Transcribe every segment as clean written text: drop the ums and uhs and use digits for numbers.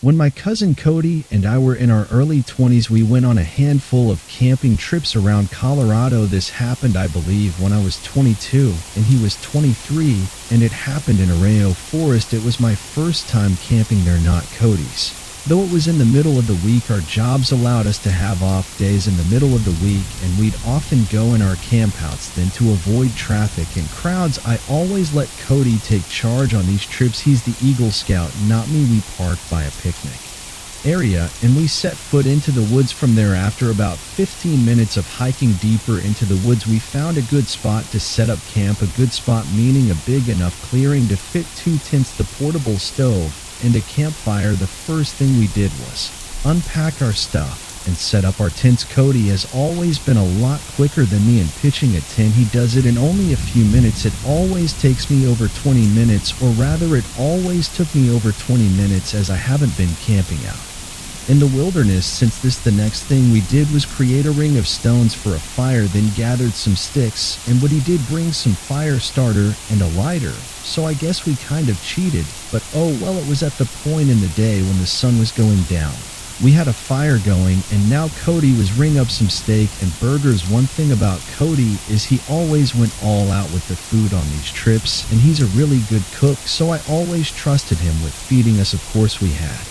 When my cousin Cody and I were in our early 20s, we went on a handful of camping trips around Colorado. This happened, I believe, when I was 22 and he was 23, and it happened in Arroyo Forest. It was my first time camping there, not Cody's. Though it was in the middle of the week, our jobs allowed us to have off days in the middle of the week, and we'd often go in our campouts. Then, to avoid traffic and crowds, I always let Cody take charge on these trips. He's the Eagle Scout, not me. We parked by a picnic area, and we set foot into the woods. From there, after about 15 minutes of hiking deeper into the woods, we found a good spot to set up camp. A good spot meaning a big enough clearing to fit 2 tents, the portable stove, and a campfire. The first thing we did was unpack our stuff and set up our tents. Cody has always been a lot quicker than me in pitching a tent. He does it in only a few minutes. It always takes me over 20 minutes, or rather it always took me over 20 minutes, as I haven't been camping out in the wilderness since this. The next thing we did was create a ring of stones for a fire, then gathered some sticks, and what he did, bring some fire starter and a lighter. So I guess we kind of cheated, but oh well. It was at the point in the day when the sun was going down. We had a fire going, and now Cody was ring up some steak and burgers. One thing about Cody is he always went all out with the food on these trips, and he's a really good cook, so I always trusted him with feeding us. Of course, we had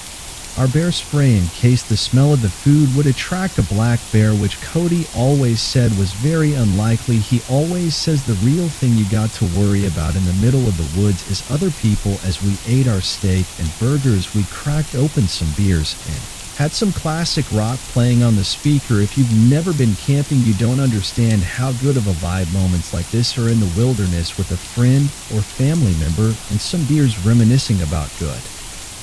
our bear spray in case the smell of the food would attract a black bear, which Cody always said was very unlikely. He always says the real thing you got to worry about in the middle of the woods is other people. As we ate our steak and burgers, we cracked open some beers and had some classic rock playing on the speaker. If you've never been camping, you don't understand how good of a vibe moments like this are in the wilderness with a friend or family member and some beers, reminiscing about good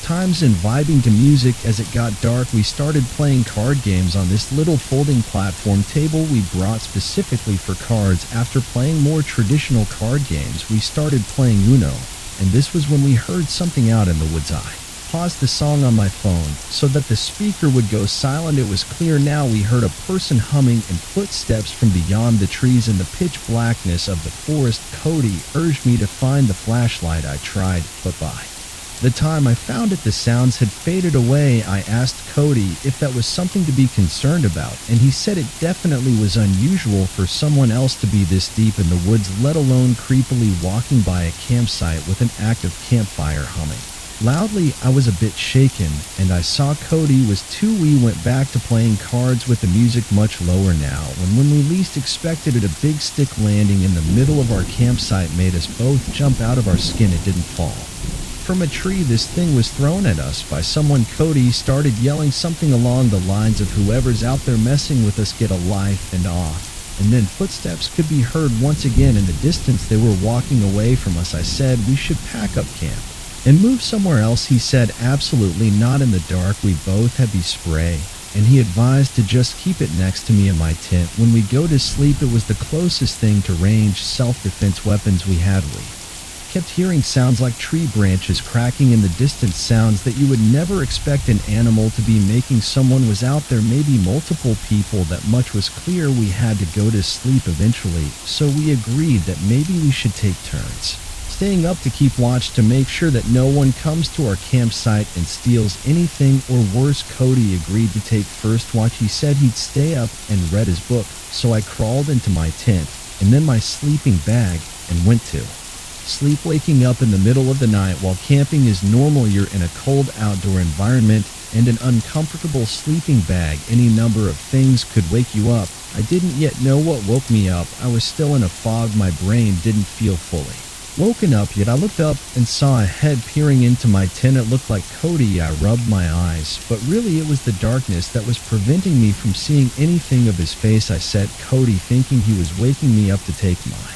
times and vibing to music. As it got dark, we started playing card games on this little folding platform table we brought specifically for cards. After playing more traditional card games, we started playing Uno, and this was when we heard something out in the woods. I paused the song on my phone so that the speaker would go silent. It was clear now. We heard a person humming and footsteps from beyond the trees in the pitch blackness of the forest. Cody urged me to find the flashlight. I tried, but by the time I found it, the sounds had faded away. I asked Cody if that was something to be concerned about, and he said it definitely was unusual for someone else to be this deep in the woods, let alone creepily walking by a campsite with an active campfire humming loudly. I was a bit shaken, and I saw Cody was too. We went back to playing cards with the music much lower now, when we least expected it, a big stick landing in the middle of our campsite made us both jump out of our skin. It didn't fall from a tree. This thing was thrown at us by someone. Cody started yelling something along the lines of, "Whoever's out there messing with us, get a life," and off. And then footsteps could be heard once again in the distance. They were walking away from us. I said we should pack up camp and move somewhere else. He said absolutely not in the dark. We both had the spray, and he advised to just keep it next to me in my tent. When we go to sleep, it was the closest thing to range self-defense weapons we had. We kept hearing sounds like tree branches cracking in the distance, sounds that you would never expect an animal to be making. Someone was out there, maybe multiple people. That much was clear. We had to go to sleep eventually, so we agreed that maybe we should take turns staying up to keep watch to make sure that no one comes to our campsite and steals anything, or worse. Cody agreed to take first watch. He said he'd stay up and read his book, so I crawled into my tent and then my sleeping bag and went to sleep. Waking up in the middle of the night while camping is normal. You're in a cold outdoor environment and an uncomfortable sleeping bag. Any number of things could wake you up. I didn't yet know what woke me up. I was still in a fog. My brain didn't feel fully woken up yet. I looked up and saw a head peering into my tent. It looked like Cody. I rubbed my eyes, but really it was the darkness that was preventing me from seeing anything of his face. I said, "Cody," thinking he was waking me up to take my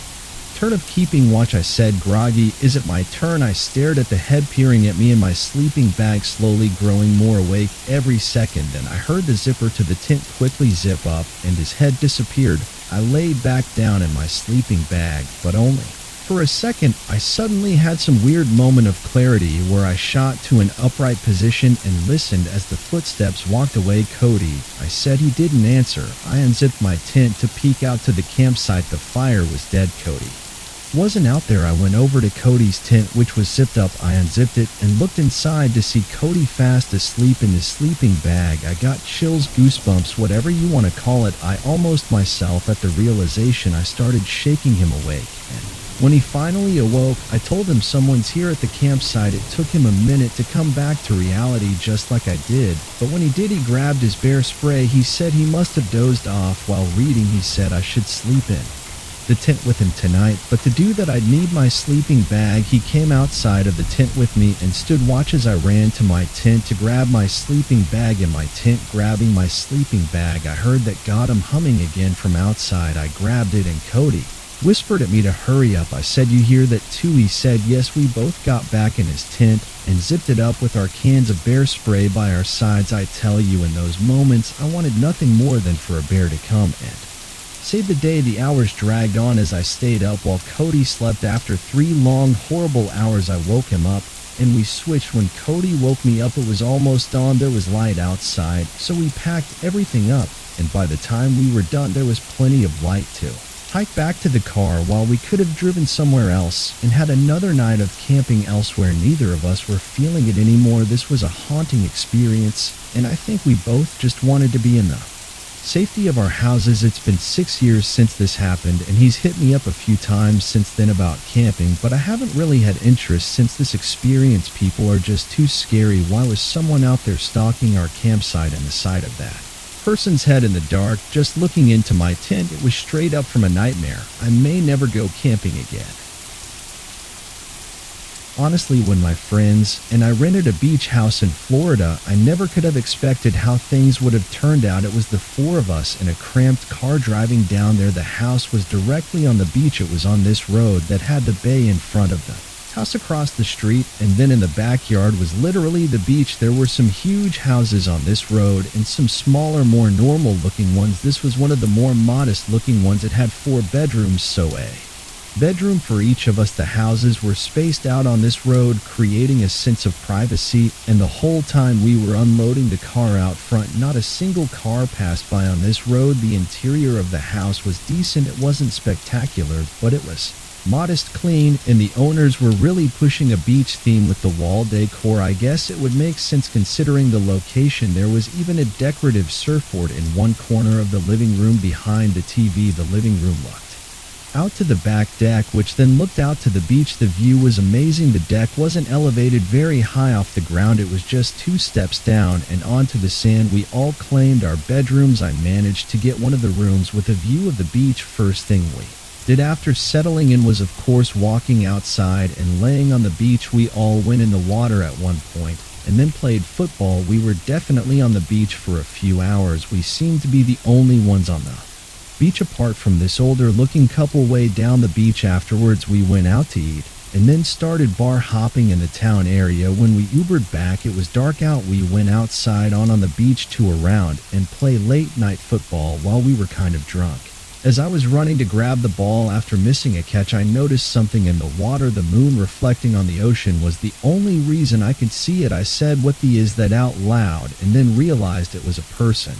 turn of keeping watch. I said, groggy, "Is it my turn?" I stared at the head peering at me in my sleeping bag, slowly growing more awake every second, and I heard the zipper to the tent quickly zip up and his head disappeared. I laid back down in my sleeping bag, but only for a second. I suddenly had some weird moment of clarity where I shot to an upright position and listened as the footsteps walked away. "Cody," I said. He didn't answer. I unzipped my tent to peek out to the campsite. The fire was dead. Cody Wasn't out there. I went over to Cody's tent, which was zipped up. I unzipped it and looked inside to see Cody fast asleep in his sleeping bag. I got chills, goosebumps, whatever you want to call it. I almost myself at the realization. I started shaking him awake. And when he finally awoke, I told him someone's here at the campsite. It took him a minute to come back to reality just like I did. But when he did, he grabbed his bear spray. He said he must have dozed off while reading. He said I should sleep in the tent with him tonight, but to do that I'd need my sleeping bag. He came outside of the tent with me and stood watch as I ran to my tent to grab my sleeping bag. In my tent, grabbing my sleeping bag, I heard that got him humming again from outside. I grabbed it and Cody whispered at me to hurry up. I said, "You hear that too?" He said, "Yes." We both got back in his tent and zipped it up with our cans of bear spray by our sides. I tell you, in those moments, I wanted nothing more than for a bear to come and save the day. The hours dragged on as I stayed up while Cody slept. After 3 long, horrible hours, I woke him up and we switched. When Cody woke me up, it was almost dawn. There was light outside, so we packed everything up, and by the time we were done, there was plenty of light to hike back to the car while we could have driven somewhere else and had another night of camping elsewhere. Neither of us were feeling it anymore. This was a haunting experience, and I think we both just wanted to be in the safety of our houses. It's been 6 years since this happened, and he's hit me up a few times since then about camping, but I haven't really had interest since this experience. People are just too scary. Why was someone out there stalking our campsite? And the sight of that person's head in the dark just looking into my tent, it was straight up from a nightmare. I may never go camping again. Honestly, when my friends and I rented a beach house in Florida, I never could have expected how things would have turned out. It was the 4 of us in a cramped car driving down there. The house was directly on the beach. It was on this road that had the bay in front of the house across the street, and then in the backyard was literally the beach. There were some huge houses on this road and some smaller, more normal looking ones. This was one of the more modest looking ones. It had 4 bedrooms, so a bedroom for each of us. The houses were spaced out on this road, creating a sense of privacy, and the whole time we were unloading the car out front, not a single car passed by on this road. The interior of the house was decent. It wasn't spectacular, but it was modest, clean, and the owners were really pushing a beach theme with the wall decor. I guess it would make sense considering the location. There was even a decorative surfboard in one corner of the living room behind the TV. The living room looked out to the back deck, which then looked out to the beach. The view was amazing. The deck wasn't elevated very high off the ground. It was just 2 steps down and onto the sand. We all claimed our bedrooms. I managed to get one of the rooms with a view of the beach. First thing we did after settling in was, of course, walking outside and laying on the beach. We all went in the water at one point and then played football. We were definitely on the beach for a few hours. We seemed to be the only ones on the beach apart from this older looking couple. Way down the beach afterwards, we went out to eat and then started bar hopping in the town area. When we Ubered back, it was dark out. We went outside on the beach to around and play late night football while we were kind of drunk. As I was running to grab the ball after missing a catch, I noticed something in the water. The moon reflecting on the ocean was the only reason I could see it. I said, "What the is that?" out loud, and then realized it was a person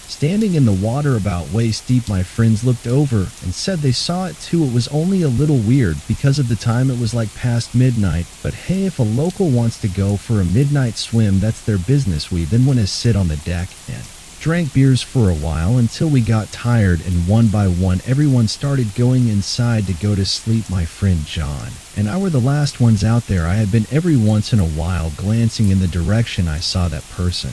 standing in the water about waist deep. My friends looked over and said they saw it too. It was only a little weird because of the time. It was like past midnight, but hey, if a local wants to go for a midnight swim, that's their business. We then went to sit on the deck and drank beers for a while until we got tired, and one by one everyone started going inside to go to sleep. My friend John and I were the last ones out there. I had been every once in a while glancing in the direction I saw that person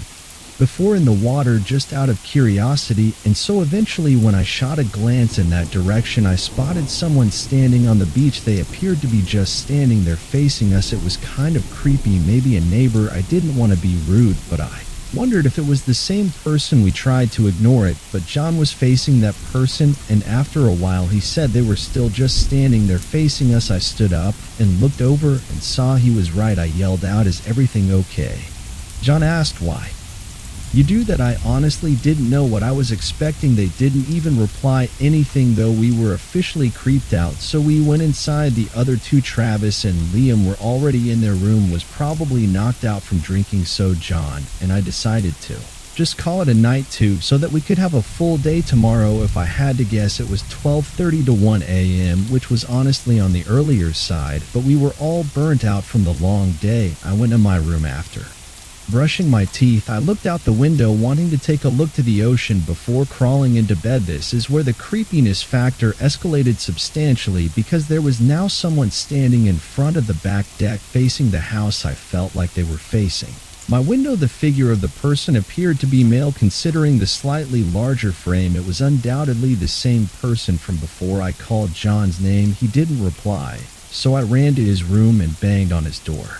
before in the water, just out of curiosity, and so eventually when I shot a glance in that direction, I spotted someone standing on the beach. They appeared to be just standing there facing us. It was kind of creepy, maybe a neighbor. I didn't want to be rude, but I wondered if it was the same person. We tried to ignore it, but John was facing that person, and after a while he said they were still just standing there facing us. I stood up and looked over and saw he was right. I yelled out, "Is everything okay?" John asked why you do that. I honestly didn't know what I was expecting. They didn't even reply anything, though. We were officially creeped out, so we went inside. The other 2, Travis and Liam, were already in their room, was probably knocked out from drinking, so John and I decided to Just call it a night too, so that we could have a full day tomorrow. If I had to guess, it was 12:30 to 1 a.m., which was honestly on the earlier side, but we were all burnt out from the long day. I went to my room after brushing my teeth. I looked out the window wanting to take a look to the ocean before crawling into bed. This is where the creepiness factor escalated substantially, because there was now someone standing in front of the back deck facing the house I felt like they were facing. My window, the figure of the person appeared to be male considering the slightly larger frame. It was undoubtedly the same person from before. I called John's name. He didn't reply, so I ran to his room and banged on his door,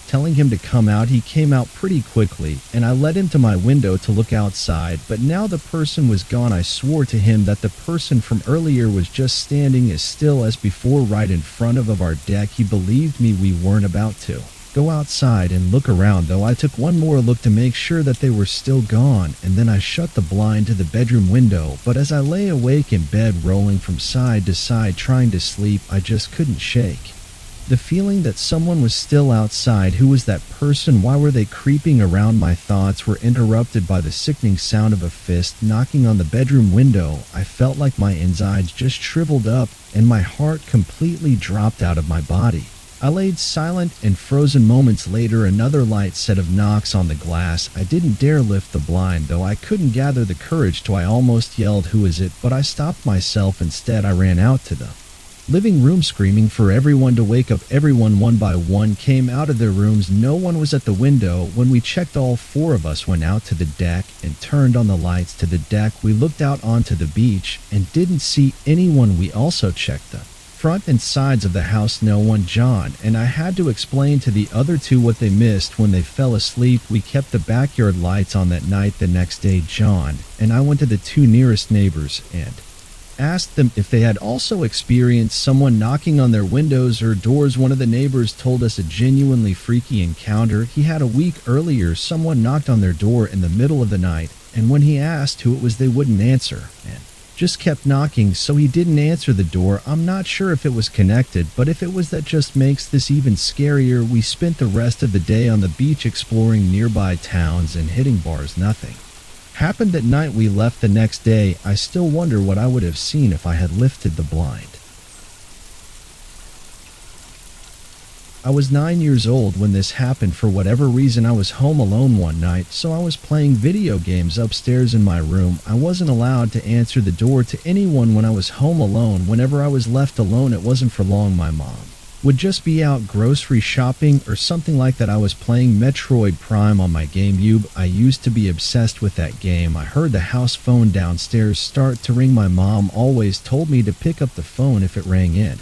telling him to come out. He came out pretty quickly, and I led him to my window to look outside, but now the person was gone. I swore to him that the person from earlier was just standing as still as before right in front of our deck. He believed me. We weren't about to go outside and look around, though. I took one more look to make sure that they were still gone, and then I shut the blind to the bedroom window. But as I lay awake in bed, rolling from side to side trying to sleep, I just couldn't shake the feeling that someone was still outside. Who was that person? Why were they creeping around? My thoughts were interrupted by the sickening sound of a fist knocking on the bedroom window. I felt like my insides just shriveled up and my heart completely dropped out of my body. I laid silent and frozen. Moments later, another light set of knocks on the glass. I didn't dare lift the blind, though I couldn't gather the courage to. I almost yelled, "Who is it?" but I stopped myself. Instead, I ran out to the living room screaming for everyone to wake up. Everyone, one by one, came out of their rooms. No one was at the window. When we checked, all four of us went out to the deck and turned on the lights to the deck. We looked out onto the beach and didn't see anyone. We also checked the front and sides of the house. No one. John and I had to explain to the other two what they missed when they fell asleep. We kept the backyard lights on that night. The next day, John and I went to the two nearest neighbors and asked them if they had also experienced someone knocking on their windows or doors. One of the neighbors told us a genuinely freaky encounter. He had a week earlier. Someone knocked on their door in the middle of the night, and when he asked who it was, they wouldn't answer and just kept knocking, so he didn't answer the door. I'm not sure if it was connected, but if it was, that just makes this even scarier. We spent the rest of the day on the beach exploring nearby towns and hitting bars. Nothing happened that night. We left the next day. I still wonder what I would have seen if I had lifted the blind. I was 9 years old when this happened. For whatever reason, I was home alone one night, so I was playing video games upstairs in my room. I wasn't allowed to answer the door to anyone when I was home alone. Whenever I was left alone, it wasn't for long. My mom would just be out grocery shopping or something like that. I was playing Metroid Prime on my GameCube. I used to be obsessed with that game. I heard the house phone downstairs start to ring. My mom always told me to pick up the phone if it rang in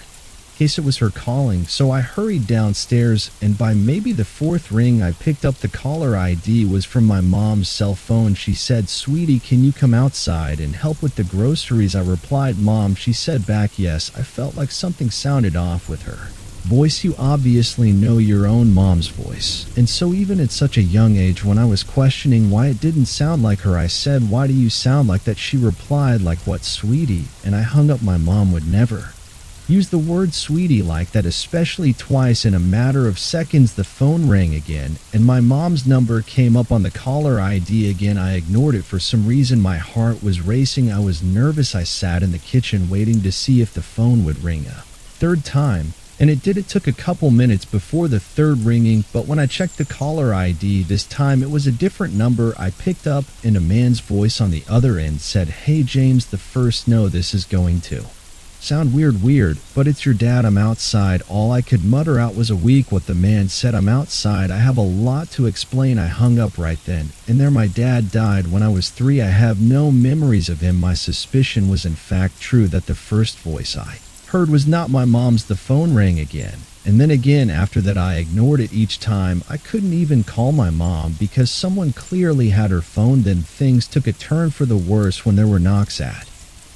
case it was her calling, so I hurried downstairs, and by maybe the fourth ring, I picked up the caller ID. Was from my mom's cell phone. She said, "Sweetie, can you come outside and help with the groceries?" I replied, "Mom." She said back, "Yes." I felt like something sounded off with her voice. You obviously know your own mom's voice. And so even at such a young age, when I was questioning why it didn't sound like her, I said, "Why do you sound like that?" She replied, "Like what, sweetie?" And I hung up. My mom would never use the word sweetie like that, especially twice. In a matter of seconds, the phone rang again, and my mom's number came up on the caller ID again. I ignored it. For some reason, my heart was racing. I was nervous. I sat in the kitchen waiting to see if the phone would ring a third time, and it did. It took a couple minutes before the third ringing, but when I checked the caller ID this time, it was a different number. I picked up, and a man's voice on the other end said, "Hey, James the First. No, this is going to sound weird, but it's your dad. I'm outside." All I could mutter out was a week. What the man said, "I'm outside. I have a lot to explain." I hung up right then and there. My dad died when I was 3. I have no memories of him. My suspicion was in fact true, that the first voice I heard was not my mom's. The phone rang again, and then again. After that, I ignored it each time. I couldn't even call my mom because someone clearly had her phone. Then things took a turn for the worse when there were knocks at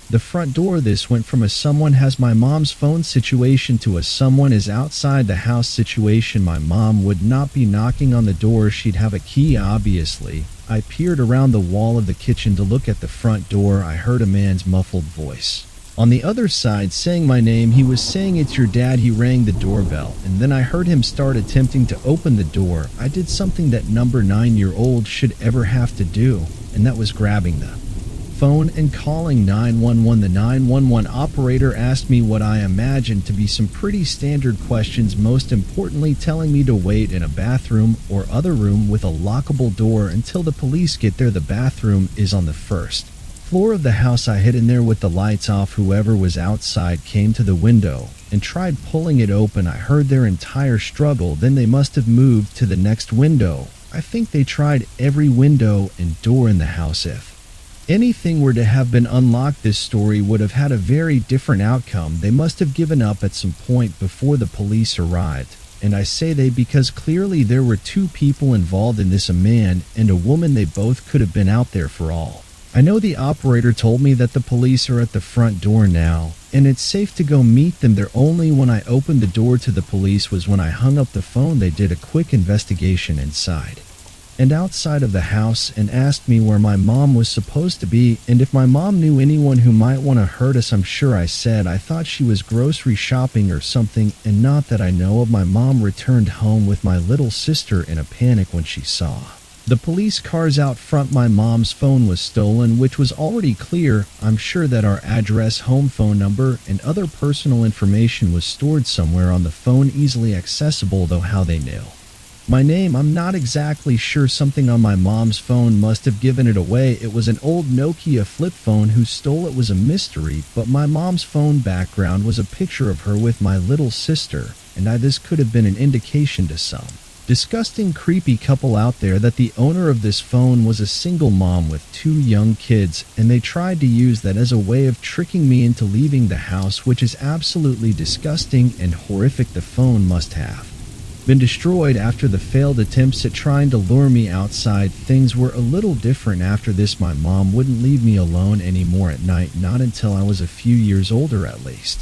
the front door. This went from a "someone has my mom's phone" situation to a "someone is outside the house" situation. My mom would not be knocking on the door. She'd have a key, obviously. I peered around the wall of the kitchen to look at the front door. I heard a man's muffled voice On the other side, saying my name, he was saying, "It's your dad." He rang the doorbell, and then I heard him start attempting to open the door. I did something that number 9-year-old should ever have to do, and that was grabbing the phone and calling 911. The 911 operator asked me what I imagined to be some pretty standard questions, most importantly telling me to wait in a bathroom or other room with a lockable door until the police get there. The bathroom is on the first floor of the house. I hid in there with the lights off. Whoever was outside came to the window and tried pulling it open. I heard their entire struggle. Then they must have moved to the next window. I think they tried every window and door in the house. If anything were to have been unlocked, this story would have had a very different outcome. They must have given up at some point before the police arrived. And I say they because clearly there were two people involved in this, a man and a woman. They both could have been out there for all I know. The operator told me that the police are at the front door now, and it's safe to go meet them there. Only when I opened the door to the police was when I hung up the phone. They did a quick investigation inside and outside of the house and asked me where my mom was supposed to be and if my mom knew anyone who might want to hurt us. I'm sure I said I thought she was grocery shopping or something, and not that I know of. My mom returned home with my little sister in a panic when she saw the police cars out front. My mom's phone was stolen, which was already clear. I'm sure that our address, home phone number, and other personal information was stored somewhere on the phone, easily accessible, though how they knew my name, I'm not exactly sure. Something on my mom's phone must have given it away. It was an old Nokia flip phone. Who stole it was a mystery, but my mom's phone background was a picture of her with my little sister, and this could have been an indication to some disgusting, creepy couple out there that the owner of this phone was a single mom with 2 young kids, and they tried to use that as a way of tricking me into leaving the house, which is absolutely disgusting and horrific. The phone must have been destroyed after the failed attempts at trying to lure me outside. Things were a little different after this. My mom wouldn't leave me alone anymore at night, not until I was a few years older at least.